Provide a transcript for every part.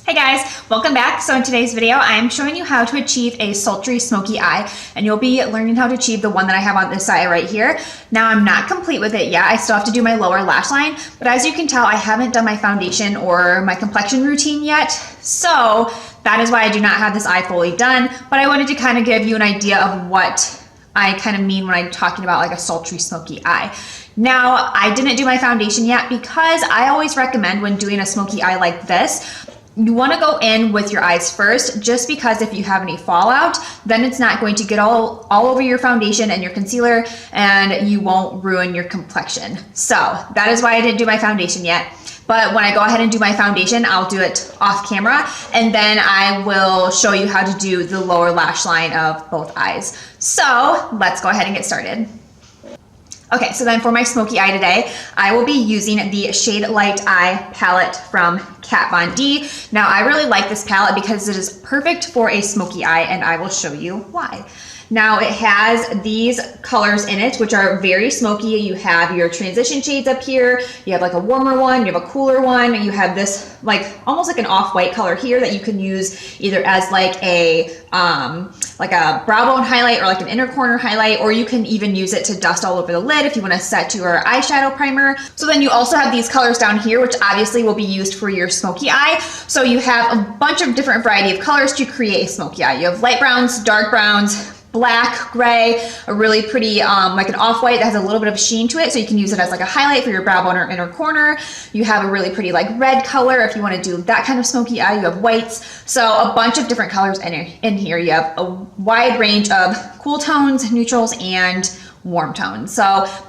Hey guys, welcome back. So in today's video, I'm showing you how to achieve a sultry smoky eye, and you'll be learning how to achieve the one that I have on this side right here. Now I'm not complete with it yet. I still have to do my lower lash line, but as you can tell, I haven't done my foundation or my complexion routine yet. So that is why I do not have this eye fully done, but I wanted to kind of give you an idea of what I kind of mean when I'm talking about like a sultry smoky eye. Now, I didn't do my foundation yet because I always recommend when doing a smoky eye like this, you want to go in with your eyes first, just because if you have any fallout, then it's not going to get all over your foundation and your concealer, and you won't ruin your complexion. So that is why I didn't do my foundation yet. But when I go ahead and do my foundation, I'll do it off camera, and then I will show you how to do the lower lash line of both eyes. So let's go ahead and get started. Okay, so then for my smoky eye today, I will be using the Shade Light Eye palette from Kat Von D. Now, I really like this palette because it is perfect for a smoky eye, and I will show you why. Now, it has these colors in it, which are very smoky. You have your transition shades up here. You have like a warmer one, you have a cooler one. You have this like almost like an off-white color here that you can use either as like a brow bone highlight or like an inner corner highlight, or you can even use it to dust all over the lid if you want to set your eyeshadow primer. So then you also have these colors down here, which obviously will be used for your smoky eye. So you have a bunch of different variety of colors to create a smoky eye. You have light browns, dark browns, black, gray, a really pretty like an off-white that has a little bit of sheen to it, so you can use it as like a highlight for your brow bone or inner corner. You have a really pretty like red color if you want to do that kind of smoky eye. You have whites, so a bunch of different colors in here. You have a wide range of cool tones, neutrals, and warm tones. So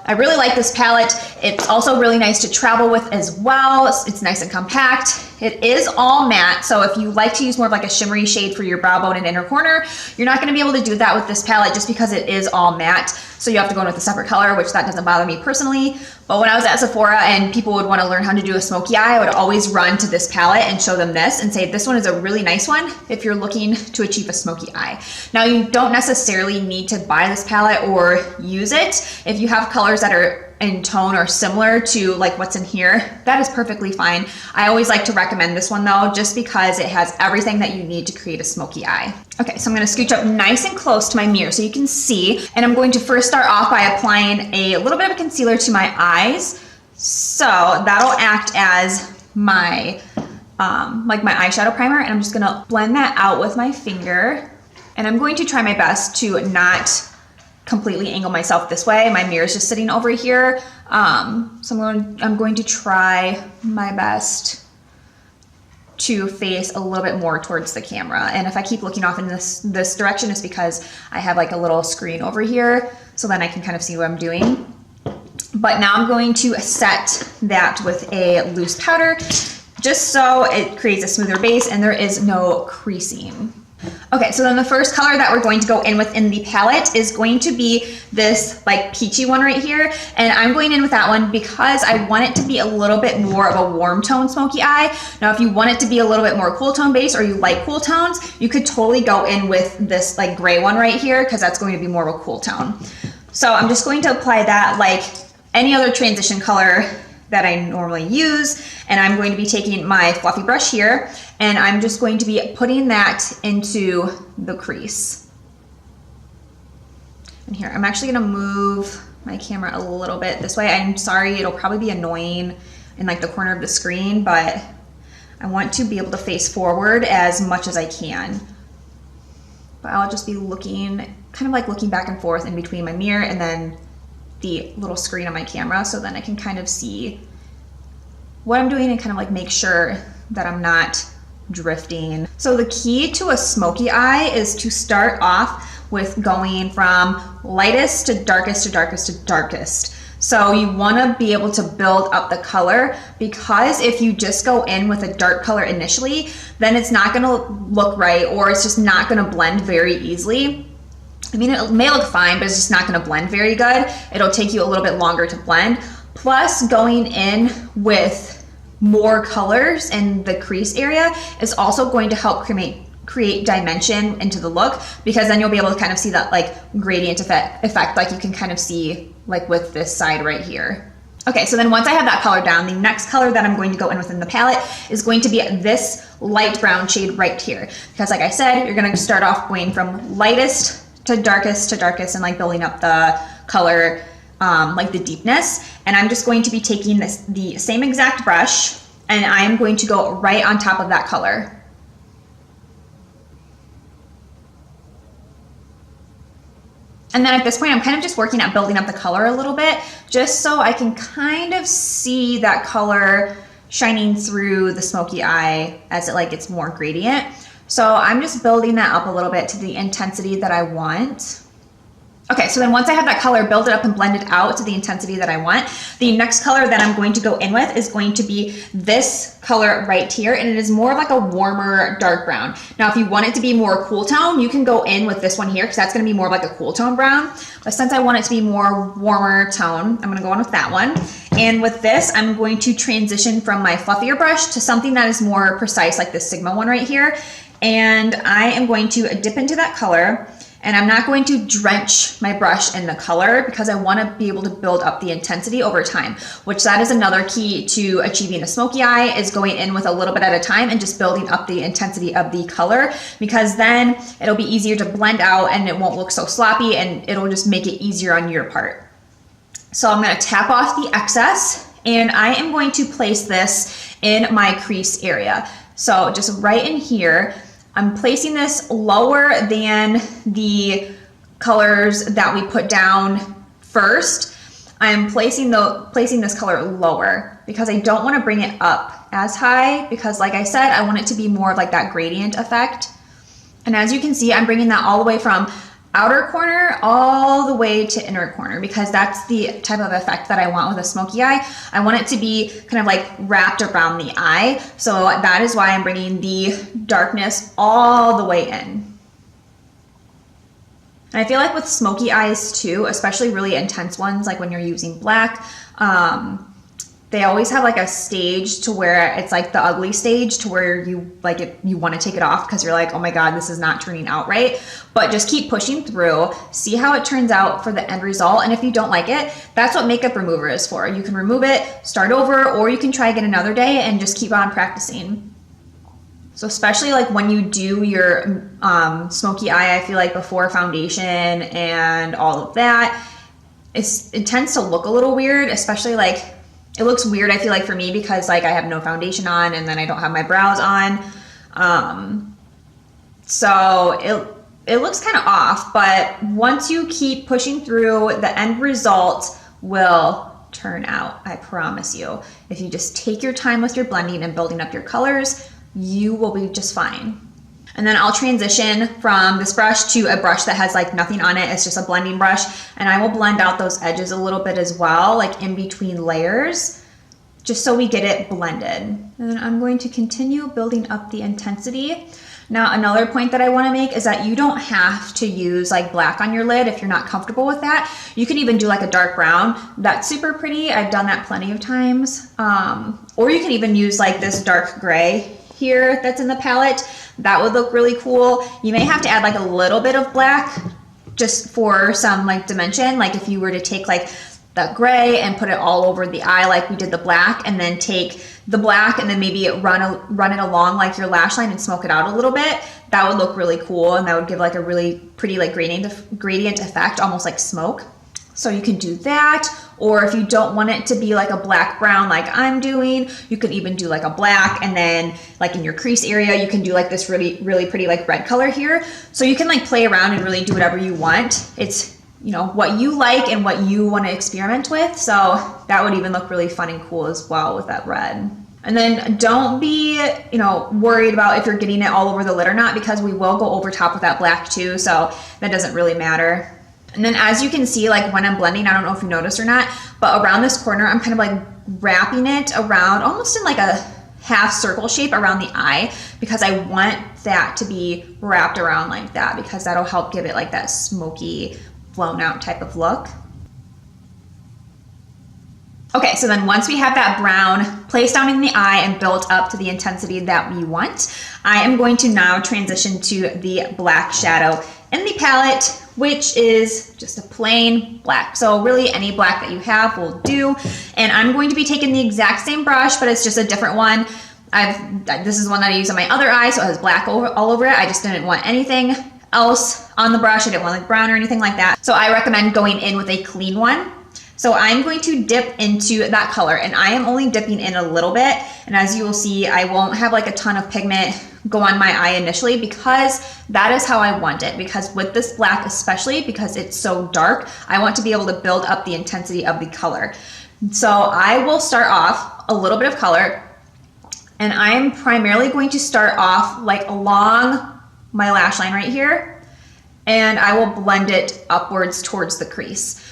I really like this palette. It's also really nice to travel with as well. It's nice and compact. It is all matte, so if you like to use more of like a shimmery shade for your brow bone and inner corner, you're not going to be able to do that with this palette just because it is all matte. So you have to go in with a separate color, which that doesn't bother me personally. But when I was at Sephora and people would want to learn how to do a smoky eye, I would always run to this palette and show them this and say, this one is a really nice one if you're looking to achieve a smoky eye. Now, you don't necessarily need to buy this palette or use it. If you have colors that are in tone or similar to like what's in here, that is perfectly fine. I always like to recommend this one though, just because it has everything that you need to create a smoky eye. Okay, so I'm gonna scooch up nice and close to my mirror so you can see, and I'm going to first start off by applying a little bit of concealer to my eyes. So that'll act as my like my eyeshadow primer, and I'm just gonna blend that out with my finger. And I'm going to try my best to not completely angle myself this way. My mirror is just sitting over here. So I'm going to try my best to face a little bit more towards the camera. And if I keep looking off in this direction, it's because I have like a little screen over here, so then I can kind of see what I'm doing. But now I'm going to set that with a loose powder, just so it creates a smoother base and there is no creasing. Okay, so then the first color that we're going to go in with in the palette is going to be this like peachy one right here. And I'm going in with that one because I want it to be a little bit more of a warm tone smoky eye. Now, if you want it to be a little bit more cool tone base or you like cool tones, you could totally go in with this like gray one right here because that's going to be more of a cool tone. So I'm just going to apply that like any other transition color that I normally use, and I'm going to be taking my fluffy brush here, and I'm just going to be putting that into the crease. And here, I'm actually gonna move my camera a little bit this way. I'm sorry, it'll probably be annoying in like the corner of the screen, but I want to be able to face forward as much as I can. But I'll just be looking, kind of like looking back and forth in between my mirror and then the little screen on my camera, so then I can kind of see what I'm doing and kind of like make sure that I'm not drifting. So the key to a smoky eye is to start off with going from lightest to darkest to darkest to darkest. So you want to be able to build up the color, because if you just go in with a dark color initially, then it's not going to look right, or it's just not going to blend very easily. I mean, it may look fine, but it's just not going to blend very good. It'll take you a little bit longer to blend. Plus, going in with more colors in the crease area is also going to help create dimension into the look, because then you'll be able to kind of see that like gradient effect like you can kind of see like with this side right here. Okay, so then once I have that color down, the next color that I'm going to go in within the palette is going to be this light brown shade right here. Because like I said, you're gonna start off going from lightest to darkest and like building up the color, like the deepness. And I'm just going to be taking the same exact brush, and I am going to go right on top of that color. And then at this point, I'm kind of just working at building up the color a little bit, just so I can kind of see that color shining through the smoky eye as it like gets more gradient. So I'm just building that up a little bit to the intensity that I want. Okay, so then once I have that color, build it up and blend it out to the intensity that I want, the next color that I'm going to go in with is going to be this color right here, and it is more of like a warmer dark brown. Now, if you want it to be more cool tone, you can go in with this one here, because that's gonna be more of like a cool tone brown. But since I want it to be more warmer tone, I'm gonna go on with that one. And with this, I'm going to transition from my fluffier brush to something that is more precise, like this Sigma one right here. And I am going to dip into that color, and I'm not going to drench my brush in the color because I want to be able to build up the intensity over time, which that is another key to achieving a smoky eye, is going in with a little bit at a time and just building up the intensity of the color, because then it'll be easier to blend out and it won't look so sloppy, and it'll just make it easier on your part. So I'm going to tap off the excess, and I am going to place this in my crease area. So just right in here, I'm placing this lower than the colors that we put down first. I'm placing this color lower because I don't want to bring it up as high, because like I said, I want it to be more of like that gradient effect. And as you can see, I'm bringing that all the way from outer corner all the way to inner corner, because that's the type of effect that I want with a smoky eye. I want it to be kind of like wrapped around the eye. So that is why I'm bringing the darkness all the way in. And I feel like with smoky eyes too, especially really intense ones, like when you're using black, they always have like a stage to where it's like the ugly stage, to where you like it, you want to take it off because you're like, oh my God, this is not turning out right. But just keep pushing through, see how it turns out for the end result. And if you don't like it, that's what makeup remover is for. You can remove it, start over, or you can try again another day and just keep on practicing. So especially like when you do your smoky eye, I feel like before foundation and all of that, it tends to look a little weird, especially like, it looks weird, I feel like, for me, because like I have no foundation on and then I don't have my brows on. So it looks kind of off, but once you keep pushing through, the end result will turn out, I promise you. If you just take your time with your blending and building up your colors, you will be just fine. And then I'll transition from this brush to a brush that has like nothing on it. It's just a blending brush. And I will blend out those edges a little bit as well, like in between layers, just so we get it blended. And then I'm going to continue building up the intensity. Now, another point that I want to make is that you don't have to use like black on your lid if you're not comfortable with that. You can even do like a dark brown. That's super pretty. I've done that plenty of times. Or you can even use like this dark gray here that's in the palette. That would look really cool. You may have to add like a little bit of black just for some like dimension. Like if you were to take like that gray and put it all over the eye like we did the black, and then take the black and then maybe run it along like your lash line and smoke it out a little bit, that would look really cool, and that would give like a really pretty like gradient effect, almost like smoke. So you can do that. Or if you don't want it to be like a black brown like I'm doing, you could even do like a black, and then like in your crease area you can do like this really pretty like red color here. So you can like play around and really do whatever you want. It's, you know, what you like and what you want to experiment with. So that would even look really fun and cool as well with that red. And then don't be, you know, worried about if you're getting it all over the lid or not, because we will go over top with that black too. So that doesn't really matter. And then as you can see, like when I'm blending, I don't know if you noticed or not, but around this corner, I'm kind of like wrapping it around almost in like a half circle shape around the eye, because I want that to be wrapped around like that, because that'll help give it like that smoky, blown out type of look. Okay, so then once we have that brown placed down in the eye and built up to the intensity that we want, I am going to now transition to the black shadow in the palette, which is just a plain black. So really any black that you have will do. And I'm going to be taking the exact same brush, but it's just a different one. This is one that I use on my other eye, so it has black all over it. I just didn't want anything else on the brush. I didn't want like brown or anything like that. So I recommend going in with a clean one. So I'm going to dip into that color, and I am only dipping in a little bit. And as you will see, I won't have like a ton of pigment go on my eye initially, because that is how I want it. Because with this black, especially because it's so dark, I want to be able to build up the intensity of the color. So I will start off a little bit of color, and I'm primarily going to start off like along my lash line right here, and I will blend it upwards towards the crease.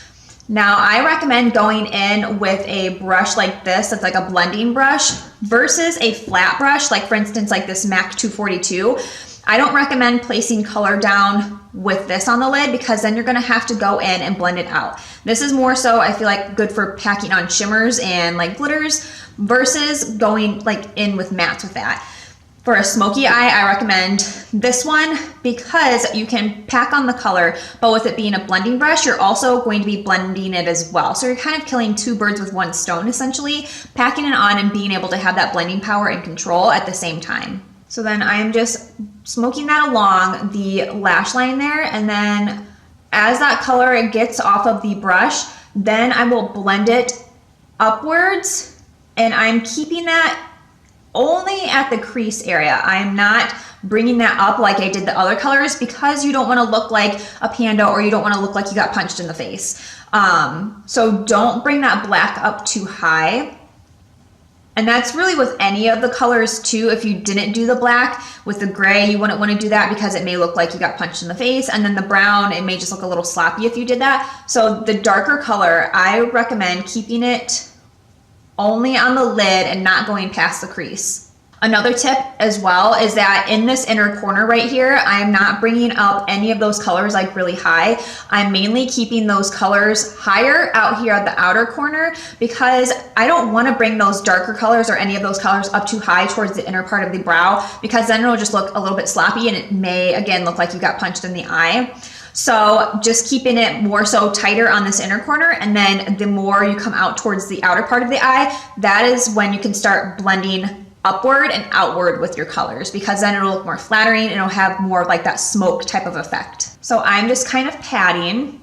Now, I recommend going in with a brush like this, that's like a blending brush, versus a flat brush, like for instance, like this MAC 242. I don't recommend placing color down with this on the lid, because then you're gonna have to go in and blend it out. This is more so, I feel like, good for packing on shimmers and like glitters, versus going like in with mattes with that. For a smoky eye, I recommend this one because you can pack on the color, but with it being a blending brush, you're also going to be blending it as well. So you're kind of killing two birds with one stone, essentially, packing it on and being able to have that blending power and control at the same time. So then I am just smoking that along the lash line there, and then as that color gets off of the brush, then I will blend it upwards, and I'm keeping that only at the crease area. I'm not bringing that up like I did the other colors, because you don't want to look like a panda, or you don't want to look like you got punched in the face. So don't bring that black up too high. And that's really with any of the colors too. If you didn't do the black, with the gray, you wouldn't want to do that because it may look like you got punched in the face. And then the brown, it may just look a little sloppy if you did that. So the darker color, I recommend keeping it only on the lid and not going past the crease. Another tip as well is that in this inner corner right here, I'm not bringing up any of those colors like really high. I'm mainly keeping those colors higher out here at the outer corner, because I don't want to bring those darker colors or any of those colors up too high towards the inner part of the brow, because then it'll just look a little bit sloppy, and it may again look like you got punched in the eye. So just keeping it more so tighter on this inner corner, and then the more you come out towards the outer part of the eye, that is when you can start blending upward and outward with your colors, because then it'll look more flattering and it'll have more of like that smoke type of effect. So I'm just kind of patting,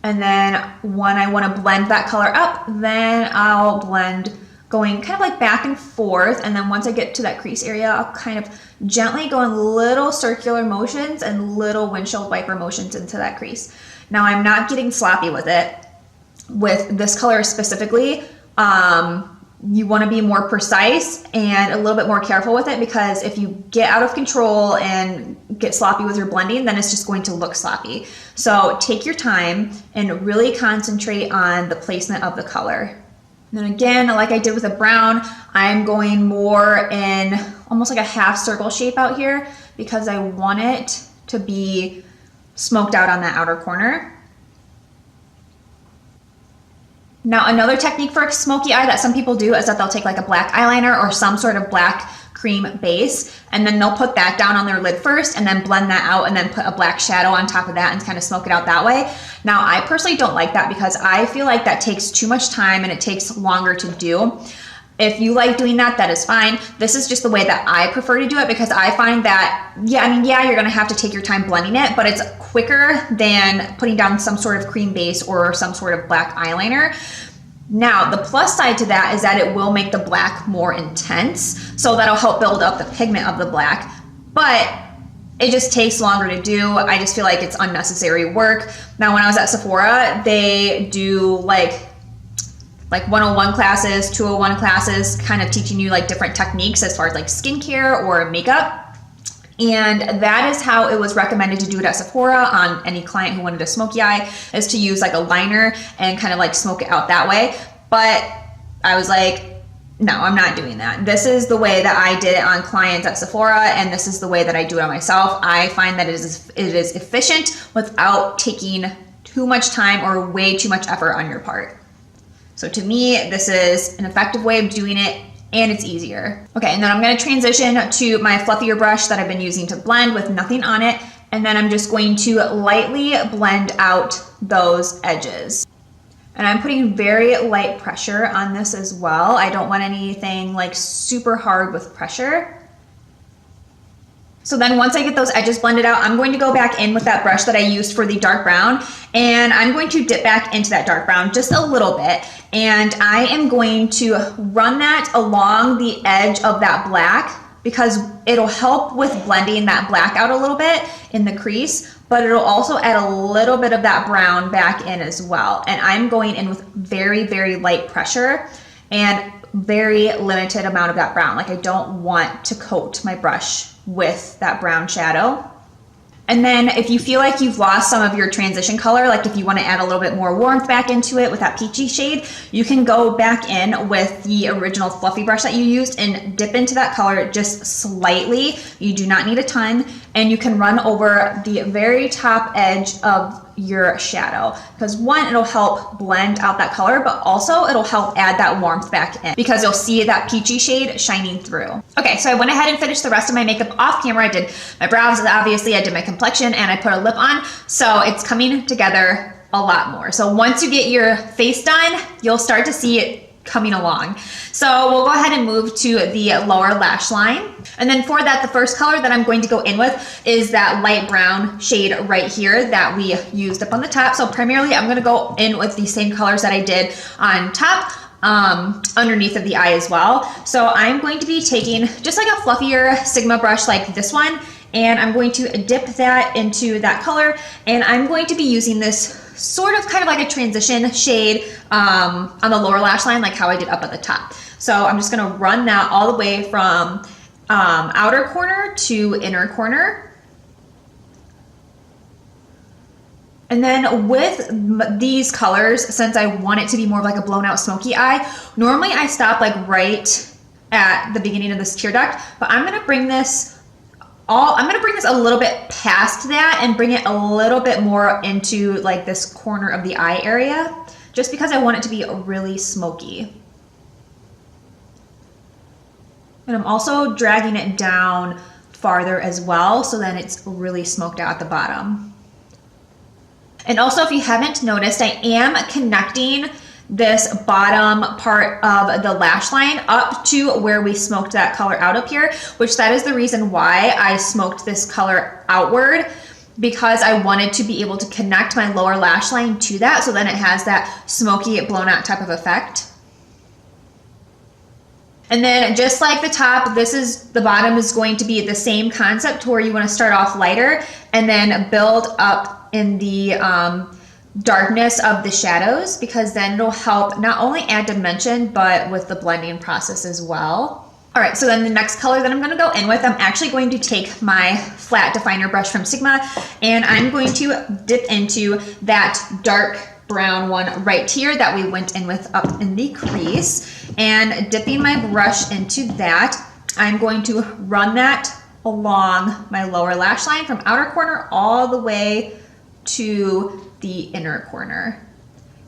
and then when I want to blend that color up, then I'll blend going kind of like back and forth, and then once I get to that crease area, I'll kind of gently go in little circular motions and little windshield wiper motions into that crease. Now I'm not getting sloppy with it. With this color specifically, you want to be more precise and a little bit more careful with it, because if you get out of control and get sloppy with your blending, then it's just going to look sloppy. So take your time and really concentrate on the placement of the color. And then again, like I did with the brown, I'm going more in almost like a half circle shape out here, because I want it to be smoked out on that outer corner. Now, another technique for a smoky eye that some people do is that they'll take like a black eyeliner or some sort of black cream base, and then they'll put that down on their lid first and then blend that out and then put a black shadow on top of that and kind of smoke it out that way. Now, I personally don't like that, because I feel like that takes too much time and it takes longer to do. If you like doing that, that is fine. This is just the way that I prefer to do it, because I find that, yeah, you're gonna have to take your time blending it, but it's quicker than putting down some sort of cream base or some sort of black eyeliner. Now, the plus side to that is that it will make the black more intense, so that'll help build up the pigment of the black, but it just takes longer to do. I just feel like it's unnecessary work. Now, when I was at Sephora, they do like 101 classes, 201 classes, kind of teaching you like different techniques as far as like skincare or makeup. And that is how it was recommended to do it at Sephora on any client who wanted a smoky eye, is to use like a liner and kind of like smoke it out that way. But I was like, no, I'm not doing that. This is the way that I did it on clients at Sephora, and this is the way that I do it on myself. I find that it is efficient without taking too much time or way too much effort on your part. So to me, this is an effective way of doing it, and it's easier. Okay, and then I'm gonna transition to my fluffier brush that I've been using to blend with nothing on it, and then I'm just going to lightly blend out those edges. And I'm putting very light pressure on this as well. I don't want anything like super hard with pressure. So then once I get those edges blended out, I'm going to go back in with that brush that I used for the dark brown, and I'm going to dip back into that dark brown just a little bit, and I am going to run that along the edge of that black because it'll help with blending that black out a little bit in the crease, but it'll also add a little bit of that brown back in as well. And I'm going in with very, very light pressure and very limited amount of that brown. Like, I don't want to coat my brush with that brown shadow. And then if you feel like you've lost some of your transition color, like if you want to add a little bit more warmth back into it with that peachy shade, you can go back in with the original fluffy brush that you used and dip into that color just slightly. You do not need a ton, and you can run over the very top edge of your shadow, because one, it'll help blend out that color, but also it'll help add that warmth back in because you'll see that peachy shade shining through. Okay, so I went ahead and finished the rest of my makeup off camera. I did my brows, obviously I did my complexion, and I put a lip on, so it's coming together a lot more. So once you get your face done, you'll start to see it coming along. So we'll go ahead and move to the lower lash line. And then for that, the first color that I'm going to go in with is that light brown shade right here that we used up on the top. So primarily I'm gonna go in with the same colors that I did on top, underneath of the eye as well. So I'm going to be taking just like a fluffier Sigma brush like this one, and I'm going to dip that into that color, and I'm going to be using this sort of kind of like a transition shade on the lower lash line, like how I did up at the top. So I'm just gonna run that all the way from outer corner to inner corner. And then with these colors, since I want it to be more of like a blown out smoky eye, normally I stop like right at the beginning of this tear duct, but I'm gonna bring this a little bit past that and bring it a little bit more into like this corner of the eye area, just because I want it to be really smoky. And I'm also dragging it down farther as well, so then it's really smoked out at the bottom. And also, if you haven't noticed, I am connecting this bottom part of the lash line up to where we smoked that color out up here, which that is the reason why I smoked this color outward, because I wanted to be able to connect my lower lash line to that, so then it has that smoky blown out type of effect. And then just like the top, the bottom is going to be the same concept, to where you want to start off lighter and then build up in the darkness of the shadows, because then it'll help not only add dimension, but with the blending process as well. All right, so then the next color that I'm gonna go in with, I'm actually going to take my flat definer brush from Sigma, and I'm going to dip into that dark brown one right here that we went in with up in the crease. And dipping my brush into that, I'm going to run that along my lower lash line from outer corner all the way to the inner corner.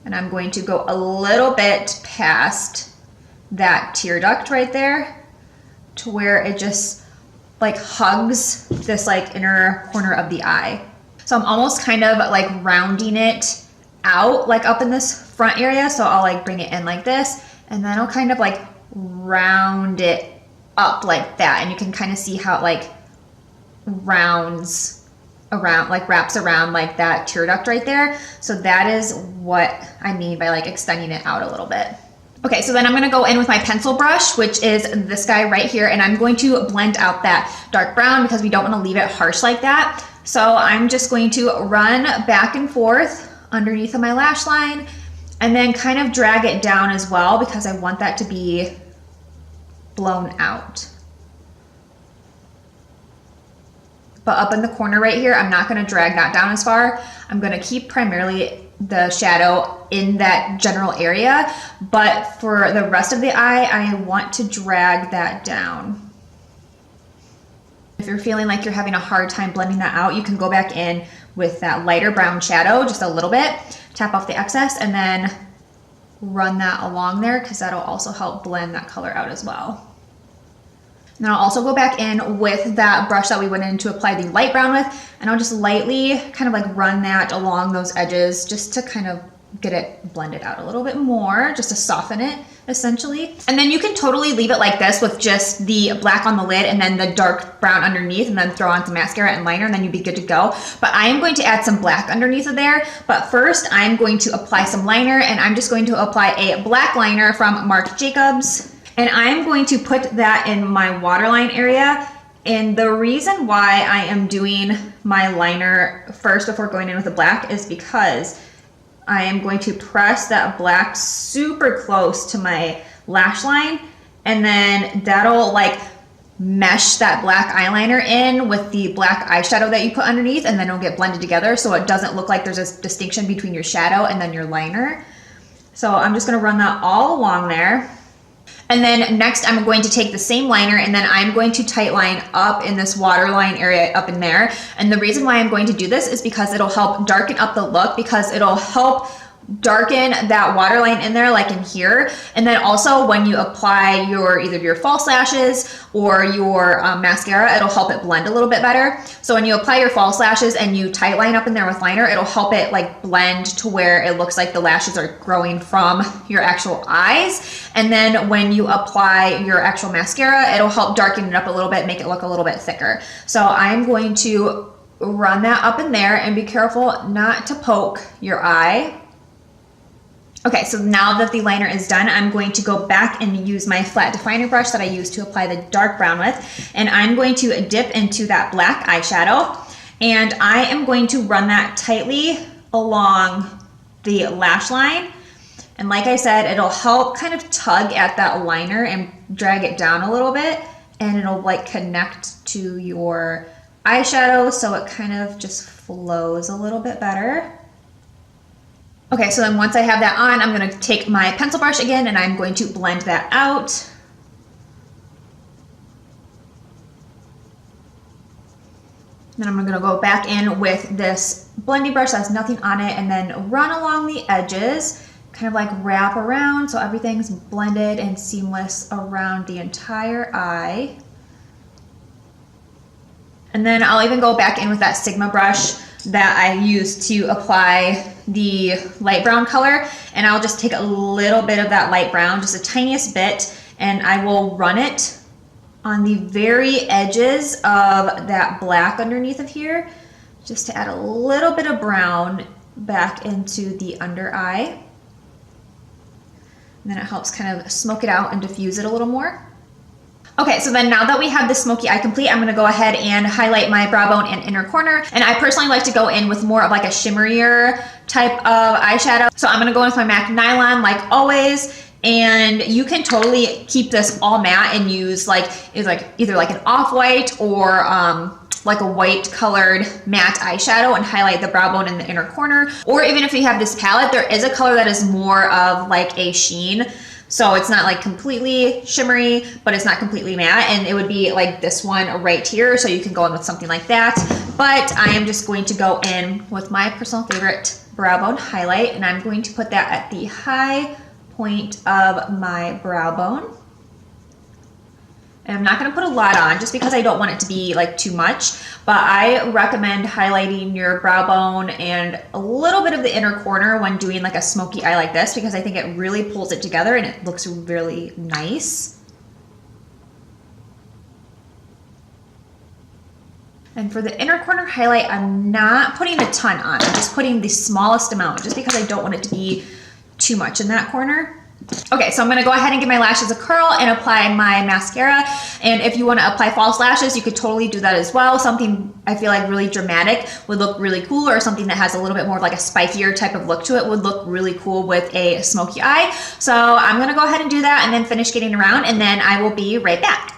And I'm going to go a little bit past that tear duct right there, to where it just like hugs this like inner corner of the eye. So I'm almost kind of like rounding it out like up in this front area. So I'll like bring it in like this, and then I'll kind of like round it up like that. And you can kind of see how it like rounds around, like wraps around like that tear duct right there. So that is what I mean by like extending it out a little bit. Okay, so then I'm gonna go in with my pencil brush, which is this guy right here, and I'm going to blend out that dark brown because we don't wanna leave it harsh like that. So I'm just going to run back and forth underneath of my lash line, and then kind of drag it down as well, because I want that to be blown out. But up in the corner right here, I'm not gonna drag that down as far. I'm gonna keep primarily the shadow in that general area, but for the rest of the eye, I want to drag that down. If you're feeling like you're having a hard time blending that out, you can go back in with that lighter brown shadow, just a little bit, tap off the excess, and then run that along there because that'll also help blend that color out as well. And then I'll also go back in with that brush that we went in to apply the light brown with, and I'll just lightly kind of like run that along those edges just to kind of get it blended out a little bit more, just to soften it essentially. And then you can totally leave it like this with just the black on the lid and then the dark brown underneath, and then throw on some mascara and liner, and then you'd be good to go. But I am going to add some black underneath of there. But first I'm going to apply some liner, and I'm just going to apply a black liner from Marc Jacobs. And I'm going to put that in my waterline area. And the reason why I am doing my liner first before going in with the black is because I am going to press that black super close to my lash line, and then that'll like mesh that black eyeliner in with the black eyeshadow that you put underneath, and then it'll get blended together so it doesn't look like there's a distinction between your shadow and then your liner. So I'm just gonna run that all along there. And then next I'm going to take the same liner, and then I'm going to tight line up in this waterline area up in there. And the reason why I'm going to do this is because it'll help darken up the look, because it'll help darken that waterline in there like in here. And then also when you apply your either your false lashes or your mascara, it'll help it blend a little bit better. So when you apply your false lashes and you tight line up in there with liner, it'll help it like blend to where it looks like the lashes are growing from your actual eyes. And then when you apply your actual mascara, it'll help darken it up a little bit, make it look a little bit thicker. So I'm going to run that up in there, and be careful not to poke your eye. Okay, so now that the liner is done, I'm going to go back and use my flat definer brush that I used to apply the dark brown with, and I'm going to dip into that black eyeshadow, and I am going to run that tightly along the lash line. And like I said, it'll help kind of tug at that liner and drag it down a little bit, and it'll like connect to your eyeshadow so it kind of just flows a little bit better. Okay, so then once I have that on, I'm going to take my pencil brush again, and I'm going to blend that out. Then I'm going to go back in with this blending brush that has nothing on it, and then run along the edges, kind of like wrap around so everything's blended and seamless around the entire eye. And then I'll even go back in with that Sigma brush that I used to apply the light brown color, and I'll just take a little bit of that light brown, just the tiniest bit, and I will run it on the very edges of that black underneath of here, just to add a little bit of brown back into the under eye. And then it helps kind of smoke it out and diffuse it a little more. Okay, so then now that we have the smoky eye complete, I'm gonna go ahead and highlight my brow bone and inner corner. And I personally like to go in with more of like a shimmerier type of eyeshadow. So I'm gonna go in with my MAC Nylon like always. And you can totally keep this all matte and use like either like an off-white or like a white colored matte eyeshadow and highlight the brow bone in the inner corner. Or even if you have this palette, there is a color that is more of like a sheen. So it's not like completely shimmery, but it's not completely matte, and it would be like this one right here. So you can go in with something like that. But I am just going to go in with my personal favorite brow bone highlight, and I'm going to put that at the high point of my brow bone. And I'm not going to put a lot on just because I don't want it to be like too much, but I recommend highlighting your brow bone and a little bit of the inner corner when doing like a smoky eye like this, because I think it really pulls it together and it looks really nice. And for the inner corner highlight, I'm not putting a ton on. I'm just putting the smallest amount just because I don't want it to be too much in that corner. Okay, so I'm going to go ahead and give my lashes a curl and apply my mascara. And if you want to apply false lashes, you could totally do that as well. Something I feel like really dramatic would look really cool, or something that has a little bit more of like a spikier type of look to it would look really cool with a smoky eye. So I'm going to go ahead and do that and then finish getting around, and then I will be right back.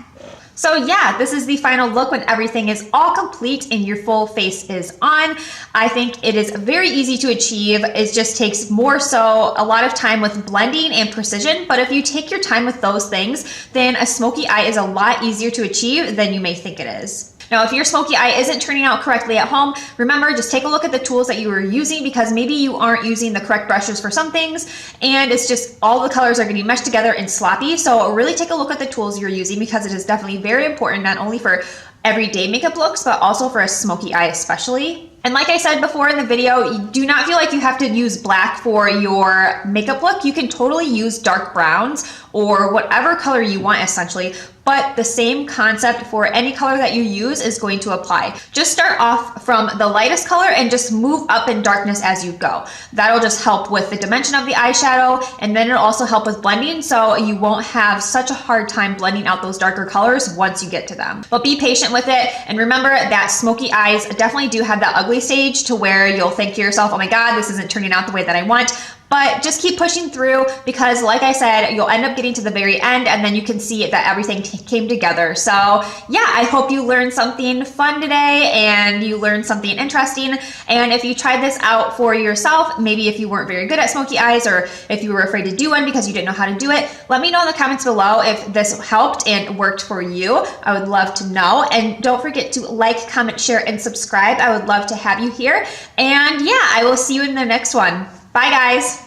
So yeah, this is the final look when everything is all complete and your full face is on. I think it is very easy to achieve. It just takes more so a lot of time with blending and precision. But if you take your time with those things, then a smoky eye is a lot easier to achieve than you may think it is. Now, if your smoky eye isn't turning out correctly at home, remember, just take a look at the tools that you are using, because maybe you aren't using the correct brushes for some things, and it's just all the colors are going to be meshed together and sloppy. So really take a look at the tools you're using, because it is definitely very important, not only for everyday makeup looks, but also for a smoky eye especially. And like I said before in the video, you do not feel like you have to use black for your makeup look. You can totally use dark browns or whatever color you want essentially, but the same concept for any color that you use is going to apply. Just start off from the lightest color and just move up in darkness as you go. That'll just help with the dimension of the eyeshadow, and then it'll also help with blending, so you won't have such a hard time blending out those darker colors once you get to them. But be patient with it, and remember that smoky eyes definitely do have that ugly stage to where you'll think to yourself, oh my God, this isn't turning out the way that I want. But just keep pushing through, because like I said, you'll end up getting to the very end and then you can see that everything came together. So yeah, I hope you learned something fun today and you learned something interesting. And if you tried this out for yourself, maybe if you weren't very good at smoky eyes, or if you were afraid to do one because you didn't know how to do it, let me know in the comments below if this helped and worked for you. I would love to know. And don't forget to like, comment, share, and subscribe. I would love to have you here. And yeah, I will see you in the next one. Bye guys.